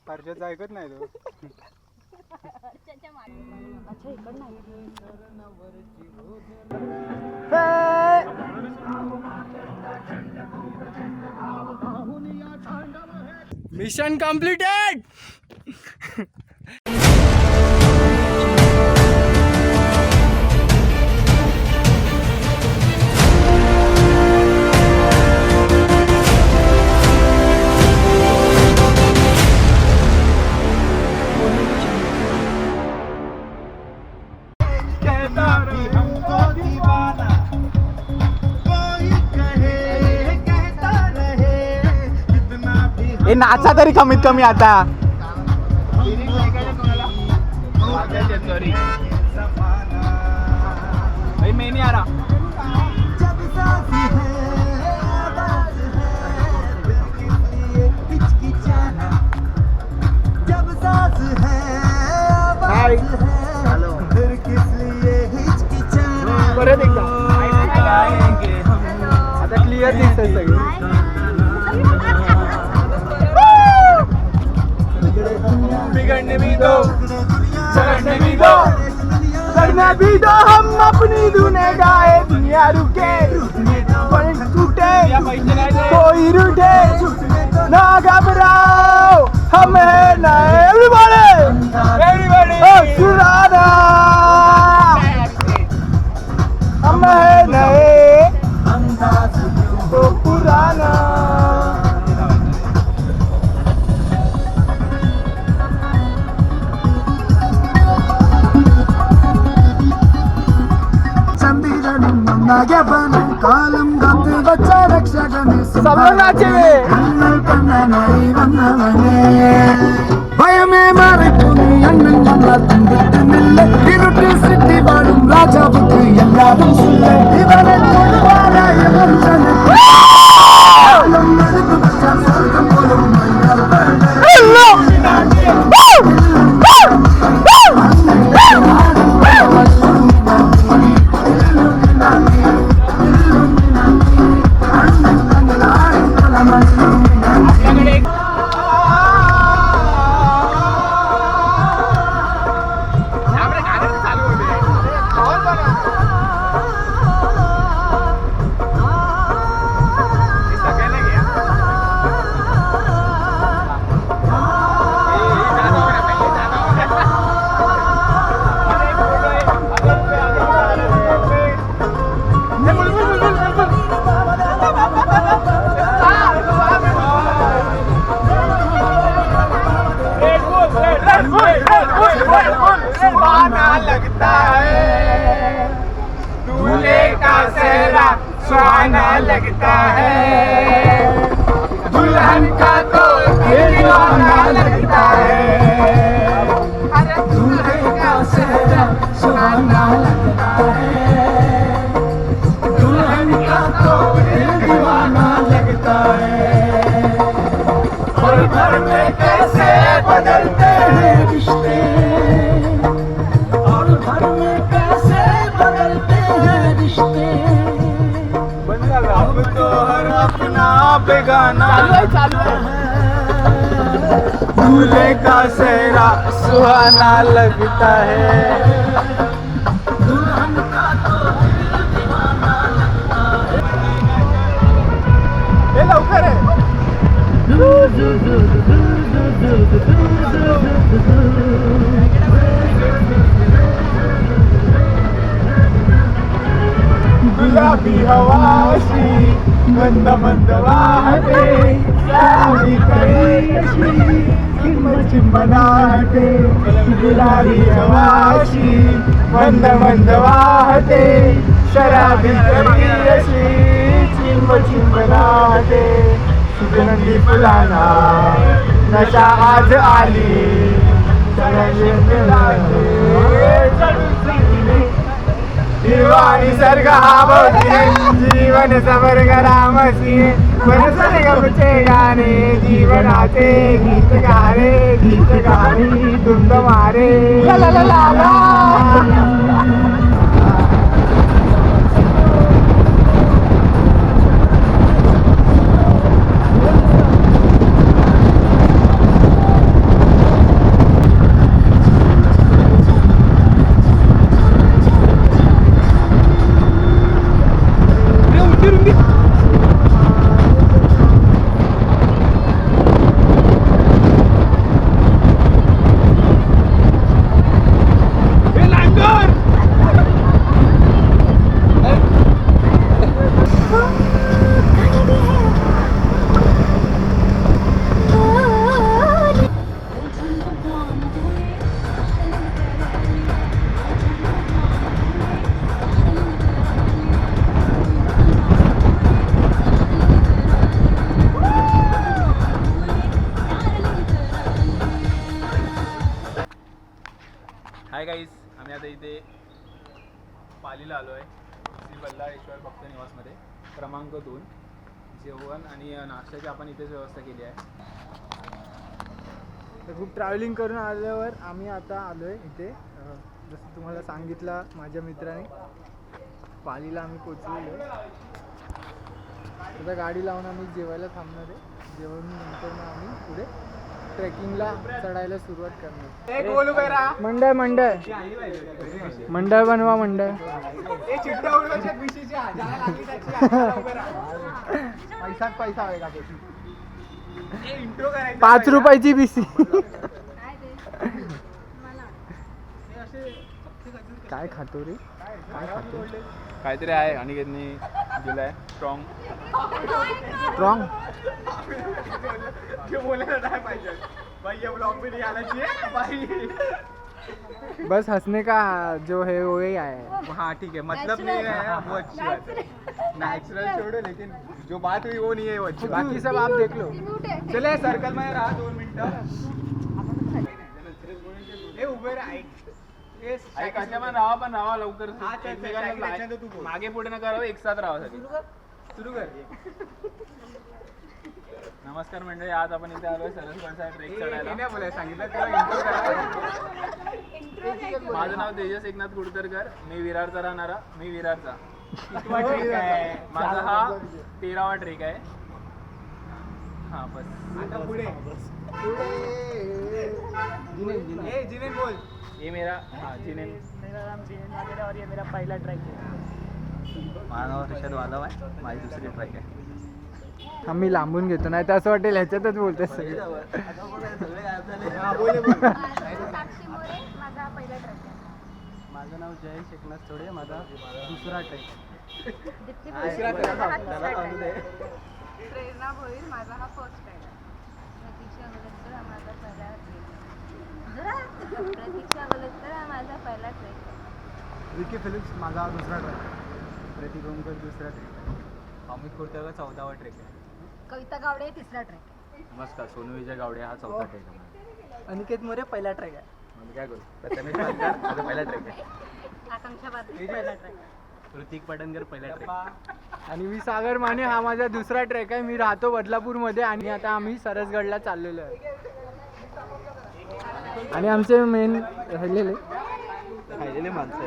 परशाचं ऐकत नाही तो. Mission completed. हे नाचा तरी कमीत कमी आता. भाई मैं नहीं आ रहा. परत एकदा आता क्लिअर दिसतंय सगळं. बिगड़ने भी दो, चढ़ने भी दो, करने भी दो. हम अपनी धुने गाए, दुनिया रुके, पल टूटे, कोई रूठे, ना घबराओ, हम है ना. everybody, सुराना, हम है नए, तो पुराना. காலம் காத்து வச்ச ரக்ஷகனே பயமே மறைப்புனி அண்ணன் நம்மள தந்துட்டு நில்ல இருட்டு சிட்டி வாழும் ராஜாவுக்கு எல்லாரும் சொல்ல இவனை கொடுவாராய மனுஷனுக்கு நடுக்கு வச்ச சொர்க்கம் போலும் लगता है दूल्हे का सेहरा सुहाना लगता है, दुल्हन का तो दीवाना लगता है. दूल्हे का सेहरा सुहाना लगता है, दुल्हन का तो दीवाना लगता है. और घर में कैसे बदलते हैं रिश्ते, अब तो हर अपना बेगाना दूल्हे का सेहरा सुहाना लगता है, दुल्हन का तो दीवाना लगता है. ये लवकर है. गुलाबी हवाशी मंद मंद वाहते, सावी कळशी चिंब चिंब नाहते. गुलाबी हवाशी मंद मंद वाहते, शराबी कळशी चिंब चिंब नाहते. सुगंधी फुलांना नशा आज आली, हिरवा निसर्ग हा बोलते जीवन सबर करामसी बनसरे गमचे गाणे जीवनाचे गीत गाणे धुंद मारे ला ला ला ला ला. हाय गाईज, आम्ही आता इथे पालीला आलो आहे श्री बल्लाळेश्वर भक्त निवासमध्ये क्रमांक 2. जेवण आणि नाश्त्याची आपण इथेच व्यवस्था केली आहे. तर खूप ट्रॅव्हलिंग करून आल्यावर आम्ही आता आलो आहे इथे जसं तुम्हाला सांगितलं माझ्या मित्राने पालीला आम्ही पोचलेलो. आता गाडी लावून आम्ही जेवायला थांबणार आहे. जेवण नंतर मग आम्ही पुढे ट्रेकिंगला चढायला सुरुवात करणार. मंडळ मंडळ मंडळ बनवा मंडळ. पैसा होय का 5 रुपयाची बीसी. काय खातो रे काय खातो काहीतरी आहे अनिकेतनी दिलाय स्ट्रॉंग. स्ट्रॉंग बस हंसने का जो है वो ही आया है. हाँ ठीक है, मतलब नहीं है वो अच्छी बात है. नेचुरल छोड़ो, लेकिन जो बात हुई वो नहीं है वो अच्छी बात. बाकी सब आप देख लो. चले सर्कल में रहा 2 मिनिटं. हे उभे राहा. राहा पण राहा लवकर. एकमेकांना मागे पुढे न करावं, एक साथ राहावं. सुरू कर. नमस्कार मंडळी, आज आपण इथे आलोय सरसगडचा ट्रेक चढायला. माझं नाव तेजस एकनाथ कुडतरकर. मी विरारचा राहणारा. मी विरारचा. ट्रेक आहे माझा हा 13वा ट्रेक आहे. हा बस आता पुढे जिनेन बोल. ये मेरा जिनेन. मेरा नाम जिनेन वाघेला और ये मेरा पहला ट्रैक है. माझं नाव ऋषद वालव आहे. माझी दुसरी ट्रॅक आहे. आम्ही लांबून घेतो नाही तर असं वाटेल ह्याच्यातच बोलते सगळे. साक्षी मोरे, माझा पहिला ट्रॅक आहे. माझं नाव जयेश एकनाथ चोडे. माझा दुसरा ट्रेक. दीप्ती भोईर, माझा हा तिसरा ट्रॅक आहे. प्रेरणा भोईर, माझा हा फर्स्ट ट्रॅक आहे. प्रतीक्षा वलत्तर हा माझा पहिला ट्रेक. प्रतीक्षा वलत्तर हा माझा पहिला ट्रेक आहे. विकी फिलिप्स माझा दुसरा ट्रेक. प्रतीक ओमकर दुसरा ट्रेक. अमित कुडतरकर 14वा ट्रेक आहे. कविता गावडे तिसरा ट्रॅक आहे. नमस्कार, सोनू विजय गावडे हा 4था ट्रेक आहे. अनिकेत मोरे पहिला ट्रेक आहे. म्हणजे काय करू, प्रथमेश पालकर माझा पहिला ट्रेक आहे. आकांक्षा बात्री पहिला ट्रॅक आहे. ऋतिक पटणकर पहिला ट्रेक. आणि मी सागर माने हा माझा दुसरा ट्रेक आहे. मी राहतो बदलापूरमध्ये आणि आता आम्ही सरसगडला चाललेलो आहे. आणि आमचे मेन राहिलेले माणसं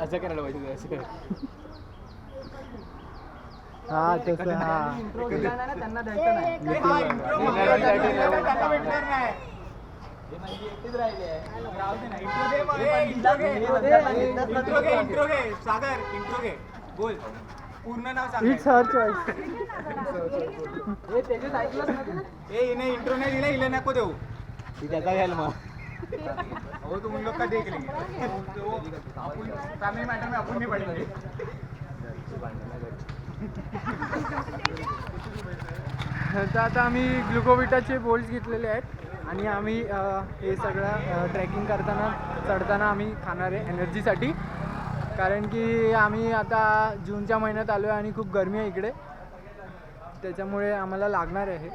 असं करायला पाहिजे. असं हा तसं हा त्यांना द्यायचं नाही. बोल पूर्ण नाव इट्स हर चॉईस. हिने इंट्रो नाही दिला, हिला नको देऊ. त्याचा घ्याल मग हो तुम लोग का देख लेंगे. आपण फॅमिली मॅटर में आपण नाही पडले. तर आता आम्ही ग्लुकोविटाचे बोल्स घेतलेले आहेत आणि आम्ही हे सगळं ट्रेकिंग करताना चढताना आम्ही खाणार आहे एनर्जीसाठी. कारण की आम्ही आता जूनच्या महिन्यात आलो आहे आणि खूप गरमी आहे इकडे, त्याच्यामुळे आम्हाला लागणार आहे.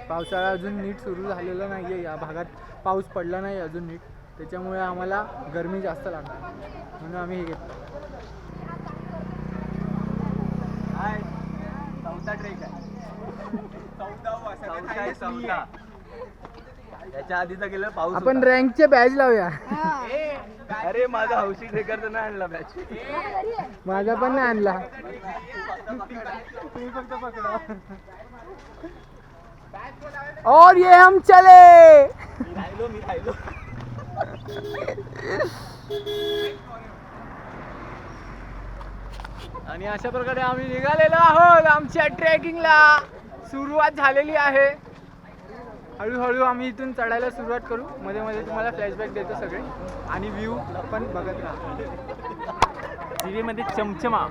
पावसाळा अजून नीट सुरू झालेला नाही आहे, या भागात पाऊस पडला नाही अजून नीट, त्याच्यामुळे आम्हाला गरमी जास्त लागणार, म्हणून आम्ही हे घेतो. चौथा ट्रेक आहे. चौथा. त्याच्या आधीचा गेला पाऊस. आपण रँकचे बॅच लावूया. अरे माझा हौशी ट्रेकरचा नाही आणला बॅच. माझा पण नाही आणला. और ये हम चले. मी राहिलो. आणि अशा प्रकारे आम्ही निघालेलो आहोत आमच्या ट्रेकिंगला. सुरुवात झालेली आहे. हळूहळू आम्ही इथून चढायला सुरुवात करू. मध्ये मध्ये तुम्हाला फ्लॅशबॅक देतो सगळे आणि व्ह्यू पण बघत राहा. टीव्ही मध्ये चमचमा.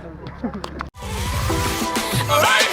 Alright.